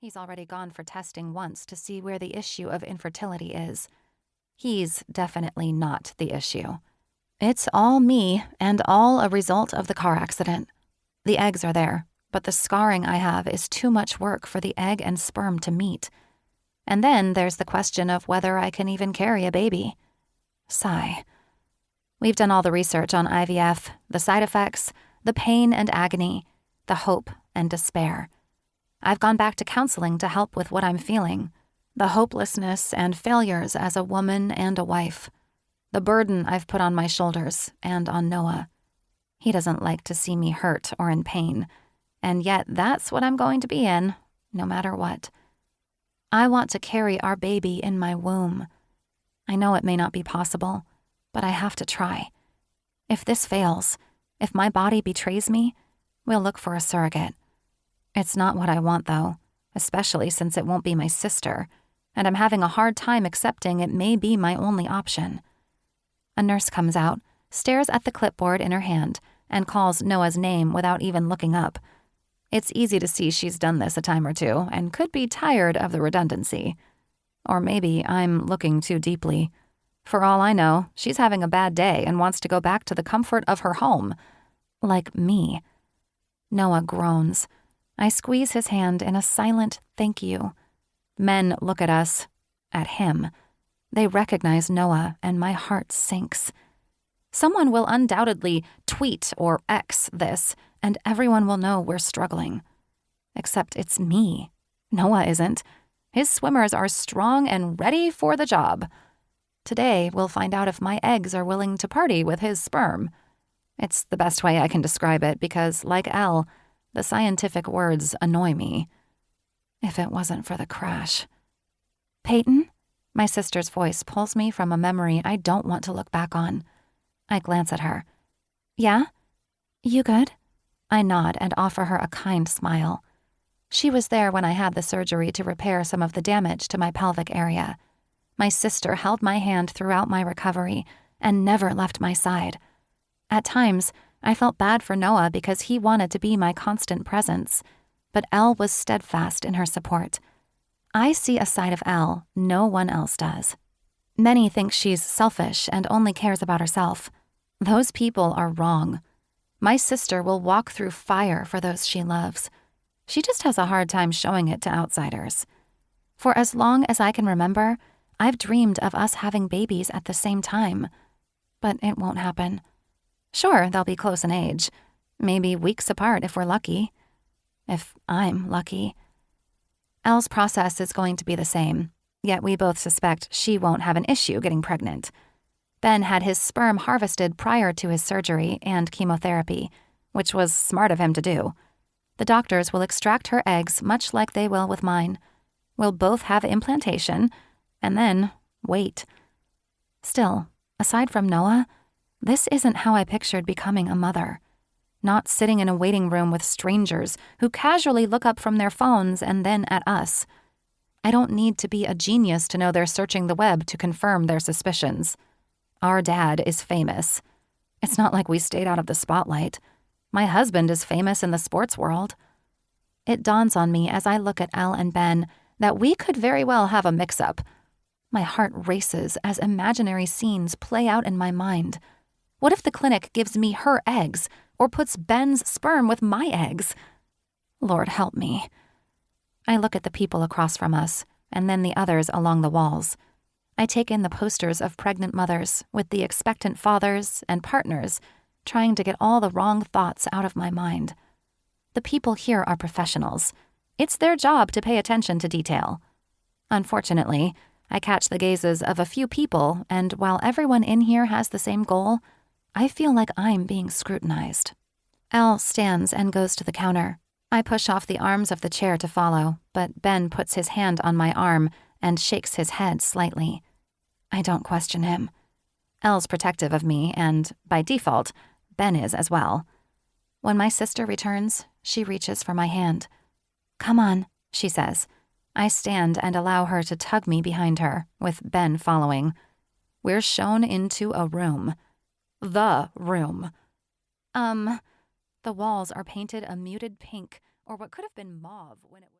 He's already gone for testing once to see where the issue of infertility is. He's definitely not the issue. It's all me and all a result of the car accident. The eggs are there, but the scarring I have is too much work for the egg and sperm to meet. And then there's the question of whether I can even carry a baby. Sigh. We've done all the research on IVF, the side effects, the pain and agony, the hope and despair. I've gone back to counseling to help with what I'm feeling, the hopelessness and failures as a woman and a wife, the burden I've put on my shoulders and on Noah. He doesn't like to see me hurt or in pain, and yet that's what I'm going to be in, no matter what. I want to carry our baby in my womb. I know it may not be possible, but I have to try. If this fails, if my body betrays me, we'll look for a surrogate. It's not what I want, though, especially since it won't be my sister, and I'm having a hard time accepting it may be my only option. A nurse comes out, stares at the clipboard in her hand, and calls Noah's name without even looking up. It's easy to see she's done this a time or two and could be tired of the redundancy. Or maybe I'm looking too deeply. For all I know, she's having a bad day and wants to go back to the comfort of her home. Like me. Noah groans. I squeeze his hand in a silent thank you. Men look at us, at him. They recognize Noah, and my heart sinks. Someone will undoubtedly tweet or X this, and everyone will know we're struggling. Except it's me. Noah isn't. His swimmers are strong and ready for the job. Today, we'll find out if my eggs are willing to party with his sperm. It's the best way I can describe it because, like Elle, the scientific words annoy me. If it wasn't for the crash. Peyton? My sister's voice pulls me from a memory I don't want to look back on. I glance at her. Yeah? You good? I nod and offer her a kind smile. She was there when I had the surgery to repair some of the damage to my pelvic area. My sister held my hand throughout my recovery and never left my side. At times, I felt bad for Noah because he wanted to be my constant presence, but Elle was steadfast in her support. I see a side of Elle no one else does. Many think she's selfish and only cares about herself. Those people are wrong. My sister will walk through fire for those she loves. She just has a hard time showing it to outsiders. For as long as I can remember, I've dreamed of us having babies at the same time. But it won't happen. Sure, they'll be close in age. Maybe weeks apart if we're lucky. If I'm lucky. Elle's process is going to be the same, yet we both suspect she won't have an issue getting pregnant. Ben had his sperm harvested prior to his surgery and chemotherapy, which was smart of him to do. The doctors will extract her eggs much like they will with mine. We'll both have implantation, and then wait. Still, aside from Noah, this isn't how I pictured becoming a mother. Not sitting in a waiting room with strangers who casually look up from their phones and then at us. I don't need to be a genius to know they're searching the web to confirm their suspicions. Our dad is famous. It's not like we stayed out of the spotlight. My husband is famous in the sports world. It dawns on me as I look at Elle and Ben that we could very well have a mix-up. My heart races as imaginary scenes play out in my mind. What if the clinic gives me her eggs or puts Ben's sperm with my eggs? Lord help me. I look at the people across from us and then the others along the walls. I take in the posters of pregnant mothers with the expectant fathers and partners, trying to get all the wrong thoughts out of my mind. The people here are professionals. It's their job to pay attention to detail. Unfortunately, I catch the gazes of a few people, and while everyone in here has the same goal, I feel like I'm being scrutinized. Elle stands and goes to the counter. I push off the arms of the chair to follow, but Ben puts his hand on my arm and shakes his head slightly. I don't question him. Elle's protective of me, and, by default, Ben is as well. When my sister returns, she reaches for my hand. Come on, she says. I stand and allow her to tug me behind her, with Ben following. We're shown into a room. The room. The walls are painted a muted pink, or what could have been mauve when it was...